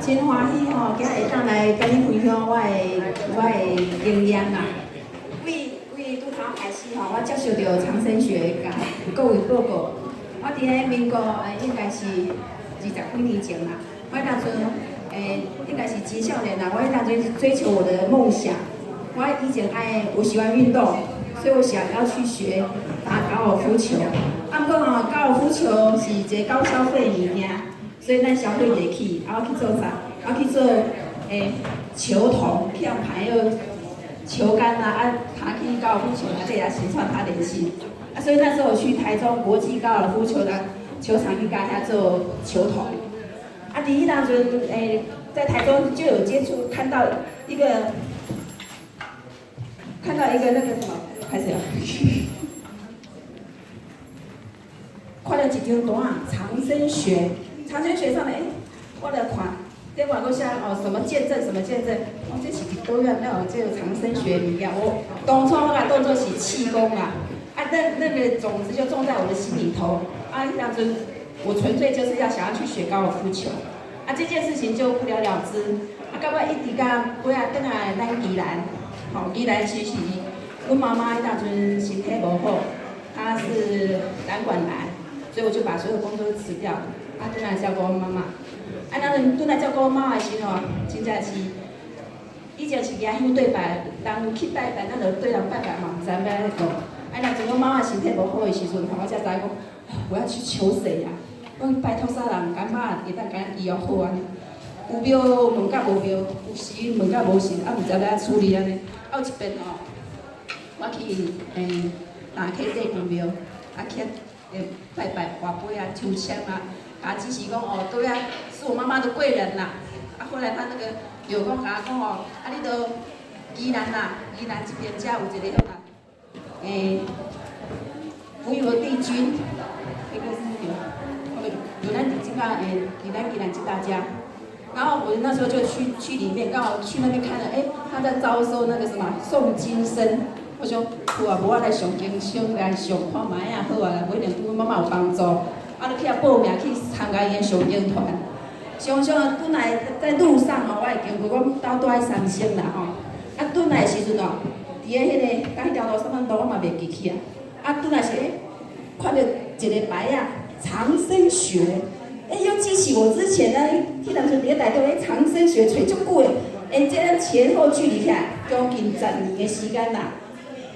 真欢喜吼，今日会当来甲你分享我的经验啦。为拄头开始吼，我接受到长生学甲各位报告。我伫咧民国应该是20几年前啦，我当阵应该是青少年啦，我当阵追求我的梦想。我以前我喜欢运动，所以我想要去学打高尔夫球。不过吼，高尔夫球是一个高消费物件。所以咱消费得去，我去做啥？我去做球童，去用排个球杆啊，打去高尔夫球啊，这也形成他联系。所以那时候我去台中国际高尔夫球的球场去跟他做球童。第一当阵在台中就有接触，看到一个那个什么，开始了。看到一张单啊，长生学。长生学上面，我来看，在网络上什么见证，这是都要那种这个长生学里面。我当初我个动作是气功啊，那个种子就种在我的心里头。当时我纯粹就是想要去学高尔夫球，这件事情就不了了之。到尾一直到尾啊，转来咱宜兰，宜兰其实，阮妈妈当阵身体无好，她是胆管癌，所以我就把所有工作都辞掉。转来照顾我妈妈，咱转来照顾我妈妈的时候，真正是以前是牙香对拜，人去拜拜，咱就对人拜拜嘛，唔知要安怎讲。若阵我妈妈身体无好的时阵，我才知讲，我要去求谁呀？我拜托啥人，干妈会当甲医药好安尼。有庙问甲无庙，有神问甲无神，唔知要安处理安尼。有一遍我去大溪这间庙，去拜拜、跋杯啊、抽签啊。只是讲对啊，是我妈妈的贵人啦。后来他那个有讲甲我讲你到宜兰啦，宜兰这边遮有一个啥福有帝君，那个是有咱这个宜兰这大家。然后我那时候就去里面，刚好去那边看了，他在招收那个什么诵经生。我想，好啊，无我来上经上来上看卖啊，好啊，每年对阮妈妈有帮助。就去报名去参加伊个上经团，常常转来在路上我会经过，我兜住喺三星啦转来的时阵伫个迄个甲迄条路什么路我嘛袂记起转来时看到一个牌长生学，又记起我之前迄当阵伫个台中长生学找足久的，这前后距离起来将近10年的时间啦，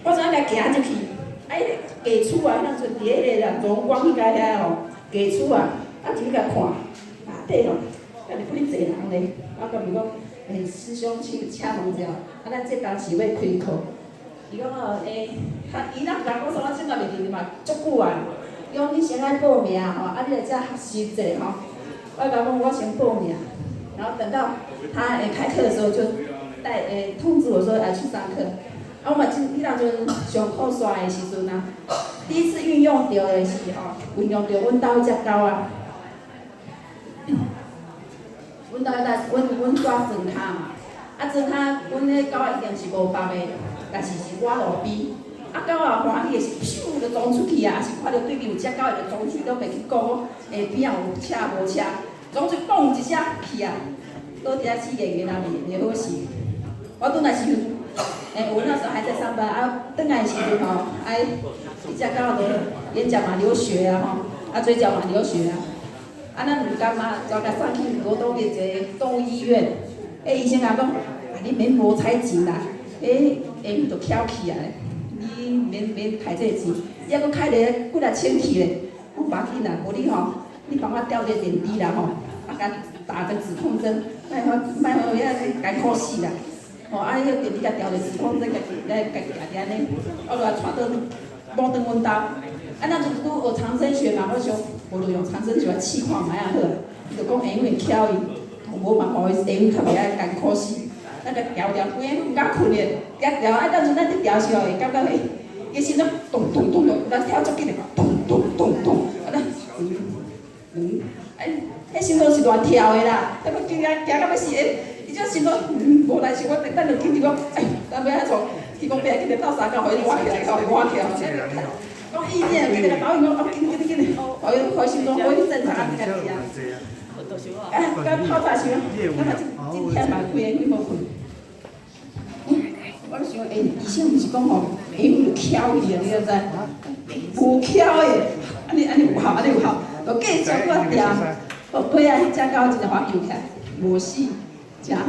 我怎甲行入去，家厝当阵伫个迄个荣光迄个遐家厝就去甲看，底家己几济人咧，我甲伊讲，师兄请问一下，咱这当时要开课，伊讲伊若甲我说我现在袂记嘛，足久伊讲你先来报名你来遮学习者我甲讲我先报名，然后等到他开课的时候就通知我说去上课。我嘛迄当阵上酷帅的时阵第一次运用到的是运用到阮兜只狗阮兜阮住庄脚嘛，庄脚阮迄狗一定是无放的，但是我路边，狗欢喜的是咻就冲出去是看到对面有只狗就冲出去，都袂去顾边有车无车，冲出去嘣一声去倒伫遐死硬硬袂好势。我转来时阵。我那时候还在上班转来的时阵一只狗眼角嘛流血嘴角嘛流血咱唔甘就甲送去罗东的一个动物医院。医生甲讲，你免无彩钱啦，下暝就翘起来，你免开这钱，还佫开咧几啊千去咧，我无要紧啦，无你帮我吊一个点滴啦甲打个止痛针，莫遐艰苦死啦。迄个电梯甲调着时空针，家己安尼，我就带倒摸转阮兜。咱就拄学长生学嘛，我想无就用长生学来试看卖好。伊就讲因为巧伊，无嘛互伊下暝较袂遐艰苦死。咱甲调规个毋敢困咧，调当阵咱伫调时会感觉伊心脏咚咚咚咚，咱跳足紧咧，咚咚咚咚，迄心脏是乱跳的啦，惊到要死伊只心脏无代志，咱就紧就讲，咱要遐创，伊讲别紧着斗相共，互伊活起来，互伊活起来。讲意念，紧着甲导演讲，紧，互伊心脏恢复正常啊，家己泡茶烧，那么今天嘛开个几无困。我想，医生毋是讲吼，皮肤就翘去啊，你知知？无翘的，安尼有效，有效，就继续我调，对啊，遮到真个滑溜起来，无死，真好。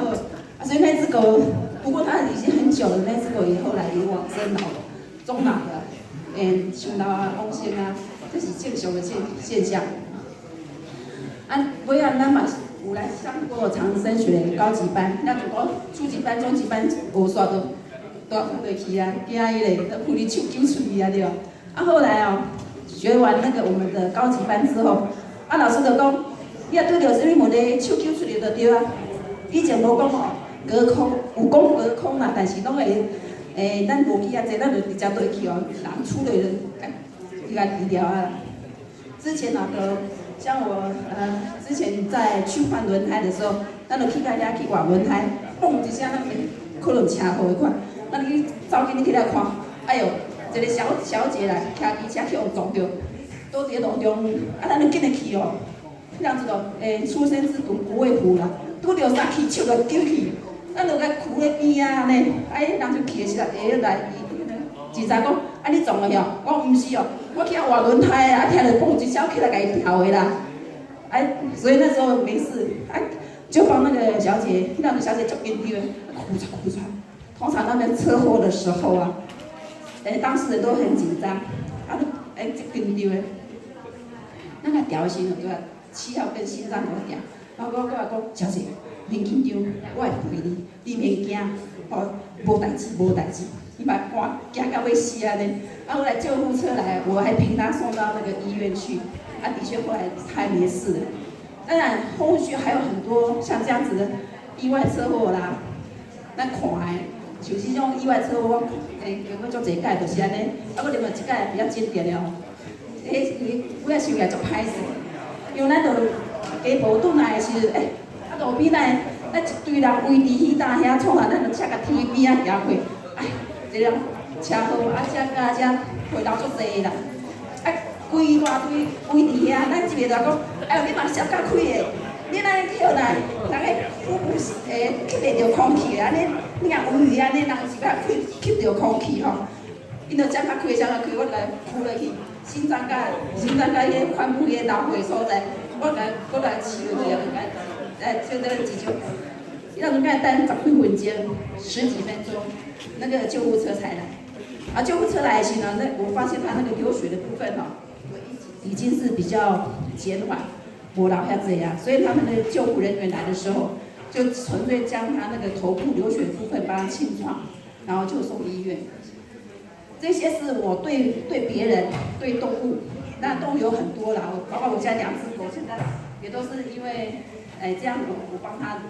所以那只狗，不过它已经很久了，那只狗也后来也往生了，终老了，伤老啊、往生啊，这是正常的现象。尾仔咱嘛有来上过长生学高级班，那如果初级班、中级班无煞都要放落去啊，惊伊咧，都哭你手揪出去啊，对吧？后来哦，学完那个我们的高级班之后，老师就讲，你若拄着什么问题，手揪出去就对啊。以前无讲哦，隔空有讲隔空啦，但是拢会，咱无去遐济，咱就直接对去哦，人出来就甲治疗啊。之前那个，像我之前在去换轮胎的时候，咱就去甲遐去换轮胎，嘣一声，可能车祸款。那你走紧起来看，哎哟，一个小姐来，骑机车去互撞着，倒伫路中，咱就紧来去哦。这样子咯，出生之犊不畏虎啦，拄着啥去手就丢去，咱就甲扶咧边啊安尼，人就去的时候，来警察讲，你撞了哟？我毋是哦，我去换轮胎啊，听着嘣一声起来甲伊调的啦，所以那时候没事，就帮那个小姐，那个小姐足紧张的，哭出来。通常那边车祸的时候啊，当事人都很紧张，就紧张的。咱个调心对吧？7号跟心脏有调，然后我讲小姐，免紧张，我会陪你，你免惊，无代志，你把赶惊到要死安尼。后来救护车来，我还陪他送到那个医院去，的确后来他没事了。当然后续还有很多像这样子的意外车祸啦，咱看的。像这种意外车祸，我经过足侪届，就是安尼。我另外一届比较经典的哦，我也想起来足歹势，因为咱就家无转来的时阵，路边咱一堆人围伫迄搭遐创啊，咱就车甲天边啊行过，一辆车祸遮甲遮回头足侪啦，规大堆围伫遐，咱一个就讲，你嘛小甲开的。你安尼跳来，人个腹部吸袂着空气安尼，你若有鱼安尼，人是甲吸着空气吼，伊就将较开，我来扶落去，心脏甲迄髋部迄流血所在，我来饲落去啊，就那个急救，要能该等10几分钟，10几分钟，那个救护车才来。救护车来时呢，我发现他那个流血的部分已经是比较减缓。无老遐济啊，所以他们的救护人员来的时候，就纯粹将他那个头部流血部分帮他清创，然后就送医院。这些是我对别人、对动物，那动物有很多啦，包括我家2只狗，现在也都是因为这样我帮他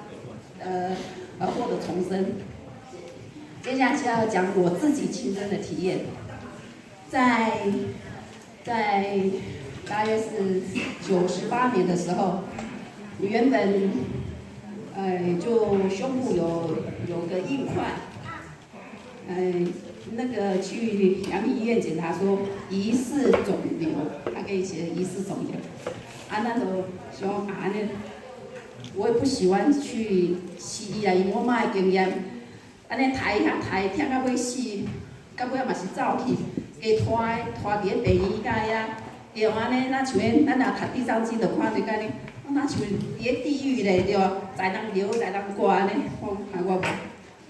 获得重生。接下来是要讲我自己亲身的体验，在大约是98年的时候，原本就胸部有个硬块，那个去阳明医院检查说疑似肿瘤，他给你写疑似肿瘤，那时候想那我也不喜欢去西医啦，因为我妈的经验，安尼抬听到要死，到尾嘛是走去，加拖伫咧病院甲遐。对安尼，咱像咱若读地藏经，就看着安尼，那像伫咧地狱咧，对无？在人流，在人挂安尼，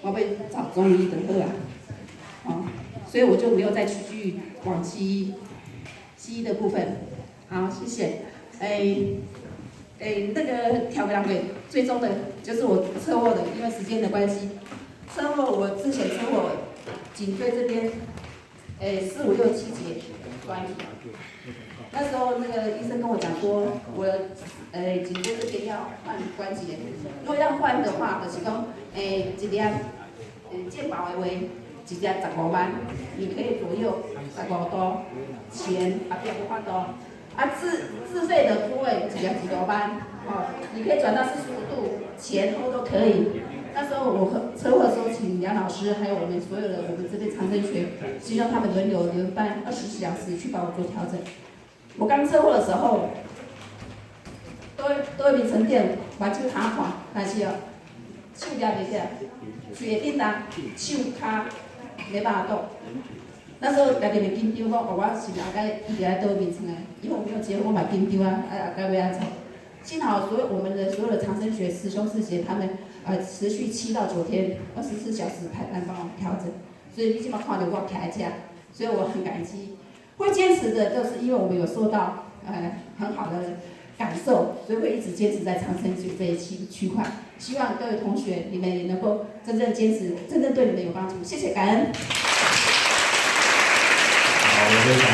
我要找中医就好啊。所以我就没有再去往西医的部分。好，谢谢。那个调回来给最终的就是我车祸的，因为时间的关系，车祸我之前车祸颈椎这边，4、5、6、7节关节。那时候那个医生跟我讲说，我颈椎这边要换关节，如果要换的话，就是讲一粒健保的话，一粒15万，你可以左右15度，前边不换度。自费的部位一粒几多万，你可以转到45度，前后都可以。那时候我车祸的时候，请杨老师还有我们所有的我们这边长生学，希望他们轮流办24小时去帮我做调整。我刚车祸的时候，倒眠床顶，目睭摊看，但是哦，手抓袂起来，嘴会叮当，手骹没办法动。那时候家己咪紧张，我是后盖一直在倒眠床诶，因为我没有结婚，我嘛紧张啊，后盖要安怎？幸好我们的所有的长生学师兄师姐他们持续7到9天，24小时排班帮我调整，所以你即马看到我徛在这，所以我很感激。会坚持的，就是因为我们有受到很好的感受，所以会一直坚持在长生学这一区块。希望各位同学你们也能够真正坚持，真正对你们有帮助。谢谢，感恩。好，我非常。